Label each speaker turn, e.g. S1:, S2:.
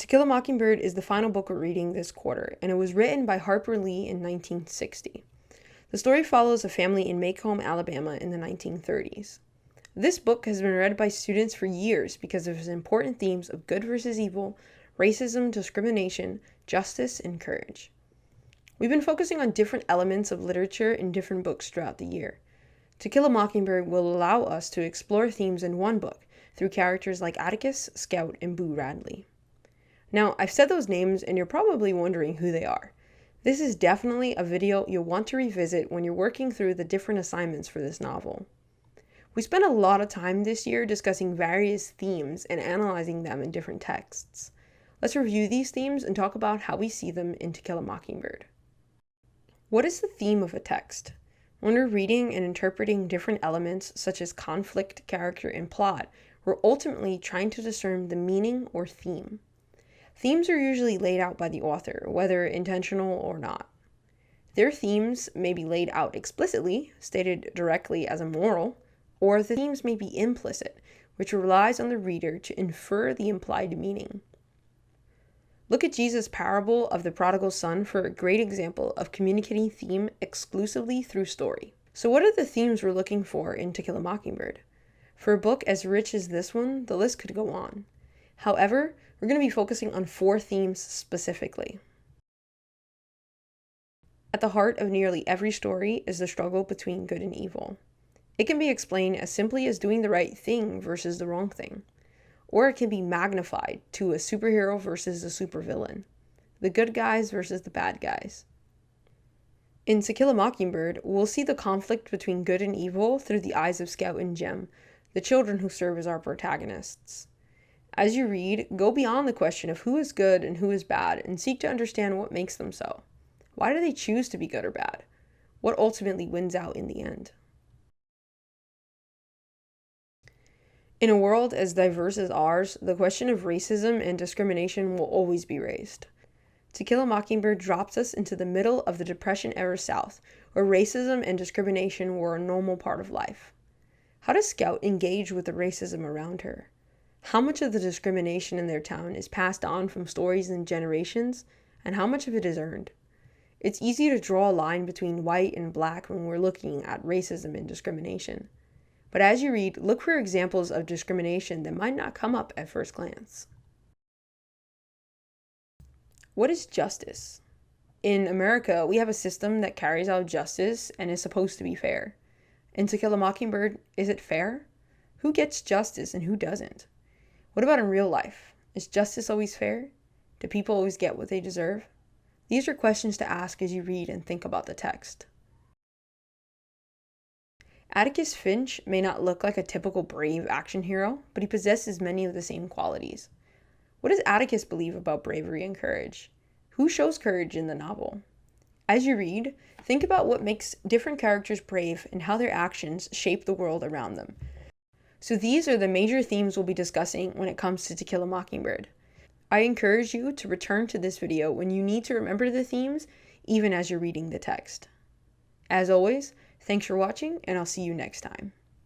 S1: To Kill a Mockingbird is the final book we're reading this quarter, and it was written by Harper Lee in 1960. The story follows a family in Macomb, Alabama in the 1930s. This book has been read by students for years because of its important themes of good versus evil, racism, discrimination, justice, and courage. We've been focusing on different elements of literature in different books throughout the year. To Kill a Mockingbird will allow us to explore themes in one book through characters like Atticus, Scout, and Boo Radley. Now, I've said those names and you're probably wondering who they are. This is definitely a video you'll want to revisit when you're working through the different assignments for this novel. We spent a lot of time this year discussing various themes and analyzing them in different texts. Let's review these themes and talk about how we see them in To Kill a Mockingbird. What is the theme of a text? When we're reading and interpreting different elements such as conflict, character, and plot, we're ultimately trying to discern the meaning or theme. Themes are usually laid out by the author, whether intentional or not. Their themes may be laid out explicitly, stated directly as a moral, or the themes may be implicit, which relies on the reader to infer the implied meaning. Look at Jesus' parable of the prodigal son for a great example of communicating theme exclusively through story. So what are the themes we're looking for in To Kill a Mockingbird? For a book as rich as this one, the list could go on. However, we're going to be focusing on 4 themes specifically. At the heart of nearly every story is the struggle between good and evil. It can be explained as simply as doing the right thing versus the wrong thing. Or it can be magnified to a superhero versus a supervillain, the good guys versus the bad guys. In To Kill a Mockingbird, we'll see the conflict between good and evil through the eyes of Scout and Jem, the children who serve as our protagonists. As you read, go beyond the question of who is good and who is bad and seek to understand what makes them so. Why do they choose to be good or bad? What ultimately wins out in the end? In a world as diverse as ours, the question of racism and discrimination will always be raised. To Kill a Mockingbird drops us into the middle of the Depression-era South, where racism and discrimination were a normal part of life. How does Scout engage with the racism around her? How much of the discrimination in their town is passed on from stories and generations, and how much of it is earned? It's easy to draw a line between white and black when we're looking at racism and discrimination. But as you read, look for examples of discrimination that might not come up at first glance. What is justice? In America, we have a system that carries out justice and is supposed to be fair. In To Kill a Mockingbird, is it fair? Who gets justice and who doesn't? What about in real life? Is justice always fair? Do people always get what they deserve? These are questions to ask as you read and think about the text. Atticus Finch may not look like a typical brave action hero, but he possesses many of the same qualities. What does Atticus believe about bravery and courage? Who shows courage in the novel? As you read, think about what makes different characters brave and how their actions shape the world around them. So these are the major themes we'll be discussing when it comes to Kill a Mockingbird. I encourage you to return to this video when you need to remember the themes, even as you're reading the text. As always, thanks for watching, and I'll see you next time.